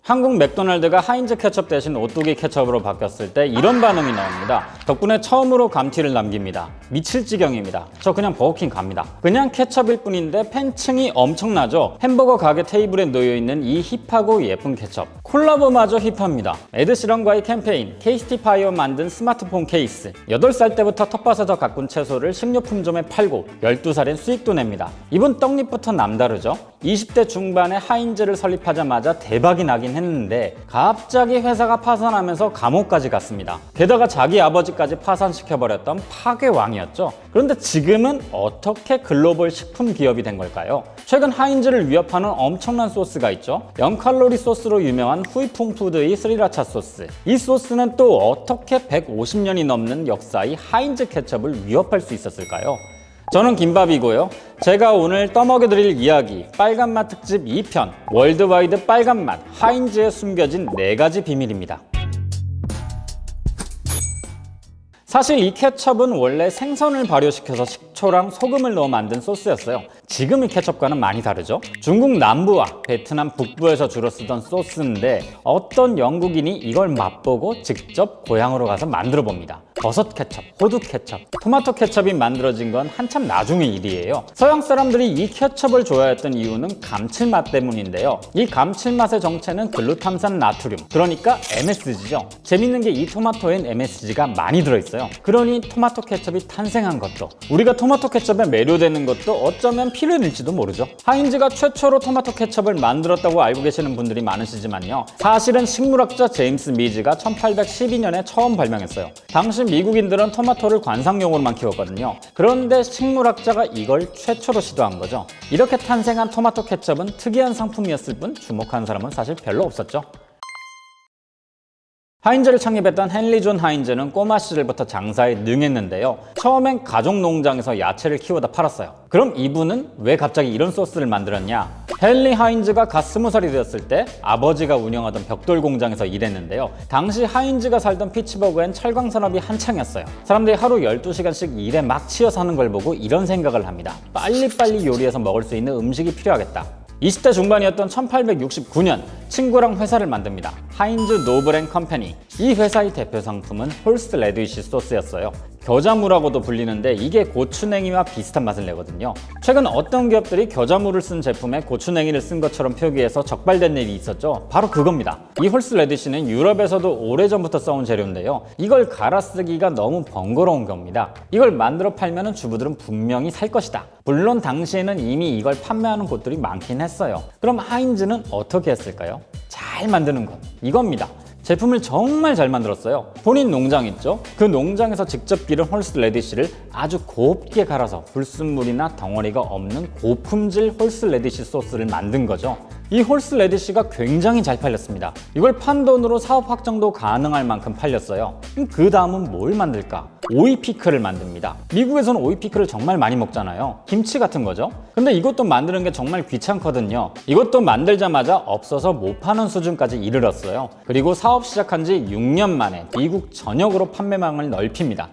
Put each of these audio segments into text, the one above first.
한국 맥도날드가 하인즈 케첩 대신 오뚜기 케첩으로 바뀌었을 때 이런 반응이 나옵니다. 덕분에 처음으로 감튀를 남깁니다. 미칠 지경입니다. 저 그냥 버거킹 갑니다. 그냥 케첩일 뿐인데 팬층이 엄청나죠. 햄버거 가게 테이블에 놓여있는 이 힙하고 예쁜 케첩. 콜라보마저 힙합니다. 에드시런과의 캠페인, 케이스티파이어 만든 스마트폰 케이스. 8살 때부터 텃밭에서 가꾼 채소를 식료품점에 팔고 12살엔 수익도 냅니다. 이분 떡잎부터 남다르죠. 20대 중반에 하인즈를 설립하자마자 대박이 나긴 했는데 갑자기 회사가 파산하면서 감옥까지 갔습니다. 게다가 자기 아버지까지 파산시켜버렸던 파괴왕이었죠. 그런데 지금은 어떻게 글로벌 식품 기업이 된 걸까요? 최근 하인즈를 위협하는 엄청난 소스가 있죠. 0칼로리 소스로 유명한 후이풍푸드의 스리라차 소스. 이 소스는 또 어떻게 150년이 넘는 역사의 하인즈 케첩을 위협할 수 있었을까요? 저는 김밥이고요. 제가 오늘 떠먹여드릴 이야기 빨간맛 특집 2편 월드와이드 빨간맛 하인즈에 숨겨진 4가지 비밀입니다. 사실 이 케첩은 원래 생선을 발효시켜서 식초랑 소금을 넣어 만든 소스였어요. 지금의 케첩과는 많이 다르죠. 중국 남부와 베트남 북부에서 주로 쓰던 소스인데 어떤 영국인이 이걸 맛보고 직접 고향으로 가서 만들어 봅니다. 버섯 케첩, 호두 케첩, 토마토 케첩이 만들어진 건 한참 나중의 일이에요. 서양 사람들이 이 케첩을 좋아했던 이유는 감칠맛 때문인데요. 이 감칠맛의 정체는 글루탐산 나트륨, 그러니까 MSG죠. 재밌는 게 이 토마토엔 MSG가 많이 들어있어요. 그러니 토마토 케첩이 탄생한 것도, 우리가 토마토 케첩에 매료되는 것도 어쩌면 필연일지도 모르죠. 하인즈가 최초로 토마토 케첩을 만들었다고 알고 계시는 분들이 많으시지만요. 사실은 식물학자 제임스 미즈가 1812년에 처음 발명했어요. 당시 미국인들은 토마토를 관상용으로만 키웠거든요. 그런데 식물학자가 이걸 최초로 시도한 거죠. 이렇게 탄생한 토마토 케첩은 특이한 상품이었을 뿐 주목하는 사람은 사실 별로 없었죠. 하인즈를 창립했던 헨리 존 하인즈는 꼬마 시절부터 장사에 능했는데요. 처음엔 가족 농장에서 야채를 키우다 팔았어요. 그럼 이분은 왜 갑자기 이런 소스를 만들었냐? 헨리 하인즈가 갓 20살이 되었을 때 아버지가 운영하던 벽돌 공장에서 일했는데요. 당시 하인즈가 살던 피츠버그엔 철강 산업이 한창이었어요. 사람들이 하루 12시간씩 일에 막 치여 사는 걸 보고 이런 생각을 합니다. 빨리빨리 요리해서 먹을 수 있는 음식이 필요하겠다. 20대 중반이었던 1869년 친구랑 회사를 만듭니다. 하인즈 노블 & 컴퍼니. 이 회사의 대표 상품은 홀스 레디쉬 소스였어요. 겨자무라고도 불리는데 이게 고추냉이와 비슷한 맛을 내거든요. 최근 어떤 기업들이 겨자무를 쓴 제품에 고추냉이를 쓴 것처럼 표기해서 적발된 일이 있었죠. 바로 그겁니다. 이 홀스 레디쉬는 유럽에서도 오래전부터 써온 재료인데요. 이걸 갈아 쓰기가 너무 번거로운 겁니다. 이걸 만들어 팔면 주부들은 분명히 살 것이다. 물론 당시에는 이미 이걸 판매하는 곳들이 많긴 했어요. 그럼 하인즈는 어떻게 했을까요? 잘 만드는 것, 이겁니다. 제품을 정말 잘 만들었어요. 본인 농장 있죠? 그 농장에서 직접 기른 홀스 레디쉬를 아주 곱게 갈아서 불순물이나 덩어리가 없는 고품질 홀스 레디쉬 소스를 만든 거죠. 이 홀스 레디쉬가 굉장히 잘 팔렸습니다. 이걸 판 돈으로 사업 확장도 가능할 만큼 팔렸어요. 그 다음은 뭘 만들까? 오이 피클을 만듭니다. 미국에서는 오이 피클을 정말 많이 먹잖아요. 김치 같은 거죠. 근데 이것도 만드는 게 정말 귀찮거든요. 이것도 만들자마자 없어서 못 파는 수준까지 이르렀어요. 그리고 사업 시작한 지 6년 만에 미국 전역으로 판매망을 넓힙니다.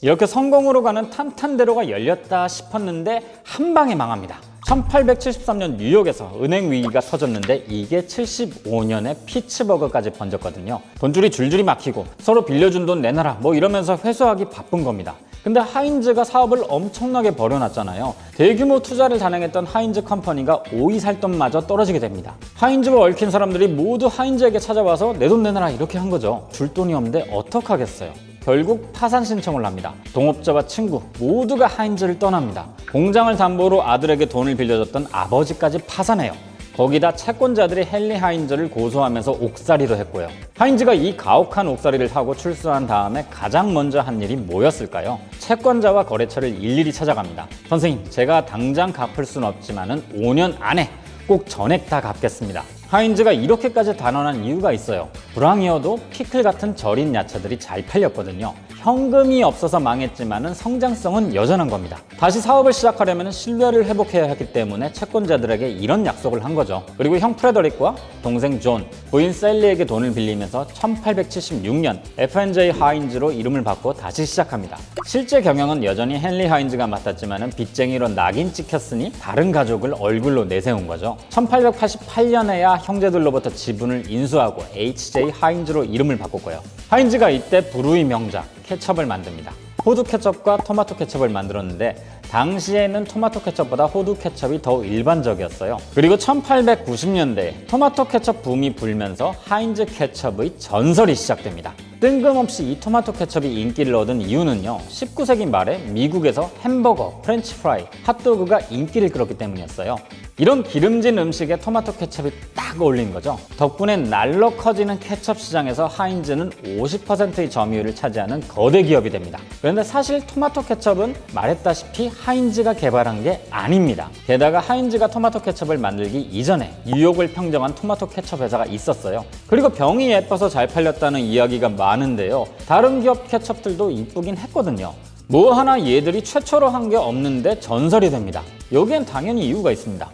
이렇게 성공으로 가는 탄탄대로가 열렸다 싶었는데 한 방에 망합니다. 1873년 뉴욕에서 은행 위기가 터졌는데 이게 75년에 피츠버그까지 번졌거든요. 돈줄이 줄줄이 막히고 서로 빌려준 돈 내놔라 뭐 이러면서 회수하기 바쁜 겁니다. 근데 하인즈가 사업을 엄청나게 벌여놨잖아요. 대규모 투자를 단행했던 하인즈 컴퍼니가 오이 살 돈마저 떨어지게 됩니다. 하인즈와 얽힌 사람들이 모두 하인즈에게 찾아와서 내 돈 내놔라 이렇게 한 거죠. 줄 돈이 없는데 어떡하겠어요. 결국 파산 신청을 합니다. 동업자와 친구 모두가 하인즈를 떠납니다. 공장을 담보로 아들에게 돈을 빌려줬던 아버지까지 파산해요. 거기다 채권자들이 헨리 하인즈를 고소하면서 옥살이도 했고요. 하인즈가 이 가혹한 옥살이를 하고 출소한 다음에 가장 먼저 한 일이 뭐였을까요? 채권자와 거래처를 일일이 찾아갑니다. 선생님, 제가 당장 갚을 수는 없지만은 5년 안에 꼭 전액 다 갚겠습니다. 하인즈가 이렇게까지 단언한 이유가 있어요. 불황이어도 피클 같은 절인 야채들이 잘 팔렸거든요. 현금이 없어서 망했지만은 성장성은 여전한 겁니다. 다시 사업을 시작하려면 신뢰를 회복해야 하기 때문에 채권자들에게 이런 약속을 한 거죠. 그리고 형 프레더릭과 동생 존, 부인 셀리에게 돈을 빌리면서 1876년 F&J 하인즈로 이름을 바꿔 다시 시작합니다. 실제 경영은 여전히 헨리 하인즈가 맡았지만은 빚쟁이로 낙인 찍혔으니 다른 가족을 얼굴로 내세운 거죠. 1888년에야 형제들로부터 지분을 인수하고 HJ 하인즈로 이름을 바꿨고요. 하인즈가 이때 불후의 명작 케첩을 만듭니다. 호두 케첩과 토마토 케첩을 만들었는데 당시에는 토마토 케첩보다 호두 케첩이 더 일반적이었어요. 그리고 1890년대에 토마토 케첩 붐이 불면서 하인즈 케첩의 전설이 시작됩니다. 뜬금없이 이 토마토 케첩이 인기를 얻은 이유는요, 19세기 말에 미국에서 햄버거, 프렌치 프라이, 핫도그가 인기를 끌었기 때문이었어요. 이런 기름진 음식에 토마토 케첩이 딱 어울린 거죠. 덕분에 날로 커지는 케첩 시장에서 하인즈는 50%의 점유율을 차지하는 거대 기업이 됩니다. 그런데 사실 토마토 케첩은 말했다시피 하인즈가 개발한 게 아닙니다. 게다가 하인즈가 토마토 케첩을 만들기 이전에 뉴욕을 평정한 토마토 케첩 회사가 있었어요. 그리고 병이 예뻐서 잘 팔렸다는 이야기가 많은데요, 다른 기업 케첩들도 이쁘긴 했거든요. 뭐 하나 얘들이 최초로 한 게 없는데 전설이 됩니다. 여기엔 당연히 이유가 있습니다.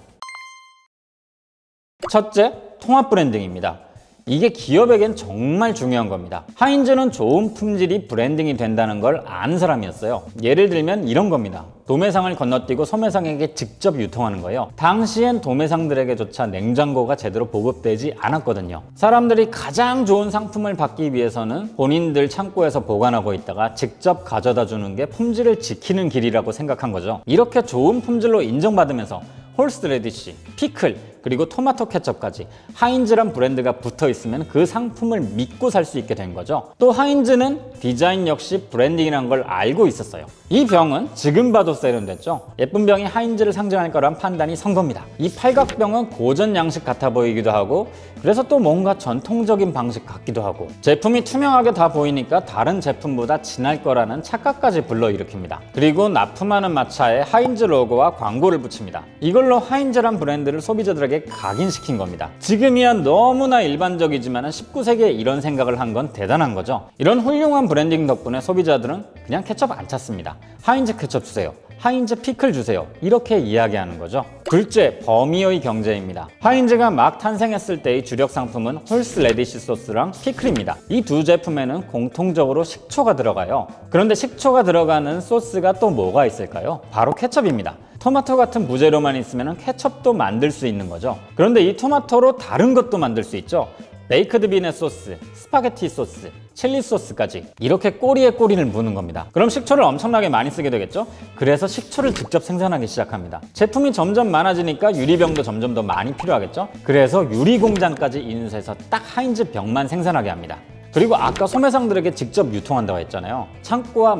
첫째, 통합 브랜딩입니다. 이게 기업에겐 정말 중요한 겁니다. 하인즈는 좋은 품질이 브랜딩이 된다는 걸 아는 사람이었어요. 예를 들면 이런 겁니다. 도매상을 건너뛰고 소매상에게 직접 유통하는 거예요. 당시엔 도매상들에게조차 냉장고가 제대로 보급되지 않았거든요. 사람들이 가장 좋은 상품을 받기 위해서는 본인들 창고에서 보관하고 있다가 직접 가져다 주는 게 품질을 지키는 길이라고 생각한 거죠. 이렇게 좋은 품질로 인정받으면서 홀스 레디쉬, 피클, 그리고 토마토 케첩까지 하인즈란 브랜드가 붙어 있으면 그 상품을 믿고 살 수 있게 된 거죠. 또 하인즈는 디자인 역시 브랜딩이란 걸 알고 있었어요. 이 병은 지금 봐도 세련됐죠. 예쁜 병이 하인즈를 상징할 거란 판단이 선 겁니다. 이 팔각병은 고전 양식 같아 보이기도 하고, 그래서 또 뭔가 전통적인 방식 같기도 하고, 제품이 투명하게 다 보이니까 다른 제품보다 진할 거라는 착각까지 불러일으킵니다. 그리고 납품하는 마차에 하인즈 로고와 광고를 붙입니다. 이걸로 하인즈란 브랜드를 소비자들에게 각인시킨 겁니다. 지금이야 너무나 일반적이지만 19세기에 이런 생각을 한 건 대단한 거죠. 이런 훌륭한 브랜딩 덕분에 소비자들은 그냥 케첩 안 찾습니다. 하인즈 케첩 주세요, 하인즈 피클 주세요, 이렇게 이야기하는 거죠. 둘째, 범위의 경제입니다. 하인즈가 막 탄생했을 때의 주력 상품은 홀스 레디쉬 소스랑 피클입니다. 이 두 제품에는 공통적으로 식초가 들어가요. 그런데 식초가 들어가는 소스가 또 뭐가 있을까요? 바로 케첩입니다. 토마토 같은 부재료만 있으면 케첩도 만들 수 있는 거죠. 그런데 이 토마토로 다른 것도 만들 수 있죠. 베이크드 비넷 소스, 스파게티 소스, 칠리 소스까지. 이렇게 꼬리에 꼬리를 무는 겁니다. 그럼 식초를 엄청나게 많이 쓰게 되겠죠? 그래서 식초를 직접 생산하기 시작합니다. 제품이 점점 많아지니까 유리병도 점점 더 많이 필요하겠죠? 그래서 유리 공장까지 인수해서 딱 하인즈 병만 생산하게 합니다. 그리고 아까 소매상들에게 직접 유통한다고 했잖아요. 창고와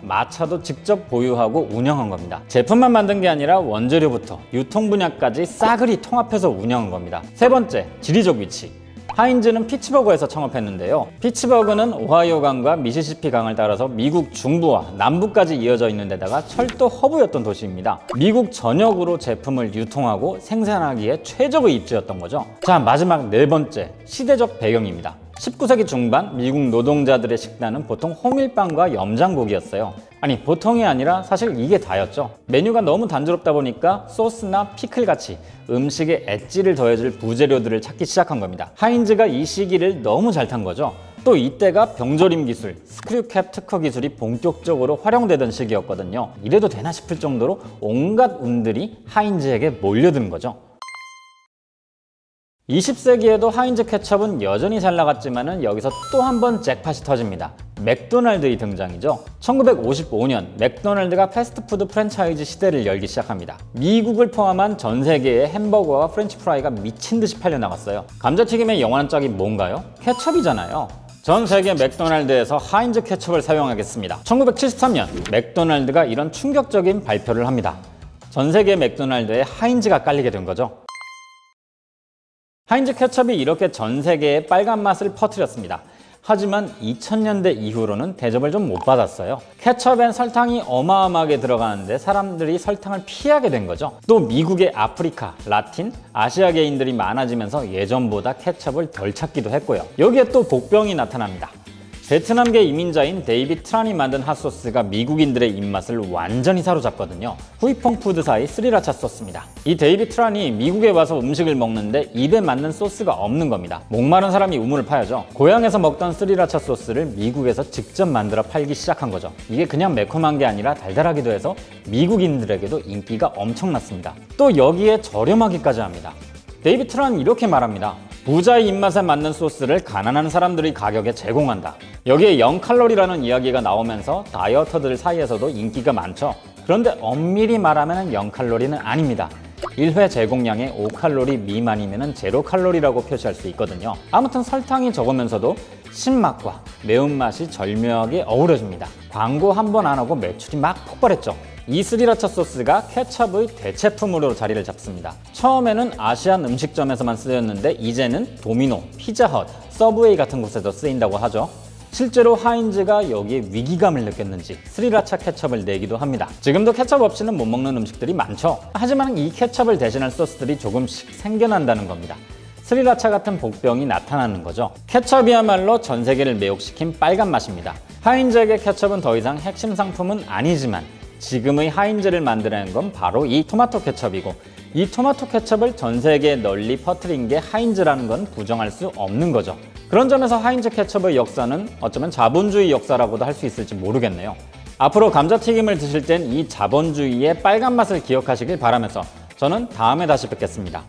마차도 직접 보유하고 운영한 겁니다. 제품만 만든 게 아니라 원재료부터 유통 분야까지 싸그리 통합해서 운영한 겁니다. 세 번째, 지리적 위치. 하인즈는 피츠버그에서 창업했는데요. 피츠버그는 오하이오 강과 미시시피 강을 따라서 미국 중부와 남부까지 이어져 있는 데다가 철도 허브였던 도시입니다. 미국 전역으로 제품을 유통하고 생산하기에 최적의 입지였던 거죠. 자, 마지막 네 번째, 시대적 배경입니다. 19세기 중반 미국 노동자들의 식단은 보통 호밀빵과 염장국이었어요. 아니, 보통이 아니라 사실 이게 다였죠. 메뉴가 너무 단조롭다 보니까 소스나 피클같이 음식에 엣지를 더해줄 부재료들을 찾기 시작한 겁니다. 하인즈가 이 시기를 너무 잘 탄 거죠. 또 이때가 병조림 기술, 스크류캡 특허 기술이 본격적으로 활용되던 시기였거든요. 이래도 되나 싶을 정도로 온갖 운들이 하인즈에게 몰려드는 거죠. 20세기에도 하인즈 케첩은 여전히 잘 나갔지만 여기서 또 한 번 잭팟이 터집니다. 맥도날드의 등장이죠. 1955년 맥도날드가 패스트푸드 프랜차이즈 시대를 열기 시작합니다. 미국을 포함한 전 세계의 햄버거와 프렌치 프라이가 미친 듯이 팔려나갔어요. 감자튀김의 영원한 짝이 뭔가요? 케첩이잖아요. 전 세계 맥도날드에서 하인즈 케첩을 사용하겠습니다. 1973년 맥도날드가 이런 충격적인 발표를 합니다. 전 세계 맥도날드에 하인즈가 깔리게 된 거죠. 하인즈 케첩이 이렇게 전 세계에 빨간 맛을 퍼뜨렸습니다. 하지만 2000년대 이후로는 대접을 좀 못 받았어요. 케첩엔 설탕이 어마어마하게 들어가는데 사람들이 설탕을 피하게 된 거죠. 또 미국의 아프리카, 라틴, 아시아계인들이 많아지면서 예전보다 케첩을 덜 찾기도 했고요. 여기에 또 복병이 나타납니다. 베트남계 이민자인 데이빗 트란이 만든 핫소스가 미국인들의 입맛을 완전히 사로잡거든요. 후이펑 푸드사의 스리라차 소스입니다. 이 데이빗 트란이 미국에 와서 음식을 먹는데 입에 맞는 소스가 없는 겁니다. 목마른 사람이 우물을 파야죠. 고향에서 먹던 스리라차 소스를 미국에서 직접 만들어 팔기 시작한 거죠. 이게 그냥 매콤한 게 아니라 달달하기도 해서 미국인들에게도 인기가 엄청났습니다. 또 여기에 저렴하기까지 합니다. 데이빗 트란은 이렇게 말합니다. 부자의 입맛에 맞는 소스를 가난한 사람들의 가격에 제공한다. 여기에 0칼로리라는 이야기가 나오면서 다이어터들 사이에서도 인기가 많죠. 그런데 엄밀히 말하면 0칼로리는 아닙니다. 1회 제공량의 5칼로리 미만이면 제로칼로리라고 표시할 수 있거든요. 아무튼 설탕이 적으면서도 신맛과 매운맛이 절묘하게 어우러집니다. 광고 한 번 안 하고 매출이 막 폭발했죠. 이 스리라차 소스가 케첩의 대체품으로 자리를 잡습니다. 처음에는 아시안 음식점에서만 쓰였는데 이제는 도미노, 피자헛, 서브웨이 같은 곳에도 쓰인다고 하죠. 실제로 하인즈가 여기에 위기감을 느꼈는지 스리라차 케첩을 내기도 합니다. 지금도 케첩 없이는 못 먹는 음식들이 많죠. 하지만 이 케첩을 대신할 소스들이 조금씩 생겨난다는 겁니다. 스리라차 같은 복병이 나타나는 거죠. 케첩이야말로 전 세계를 매혹시킨 빨간 맛입니다. 하인즈에게 케첩은 더 이상 핵심 상품은 아니지만 지금의 하인즈를 만들어낸 건 바로 이 토마토 케첩이고, 이 토마토 케첩을 전 세계에 널리 퍼뜨린 게 하인즈라는 건 부정할 수 없는 거죠. 그런 점에서 하인즈 케첩의 역사는 어쩌면 자본주의 역사라고도 할 수 있을지 모르겠네요. 앞으로 감자튀김을 드실 땐 이 자본주의의 빨간 맛을 기억하시길 바라면서 저는 다음에 다시 뵙겠습니다.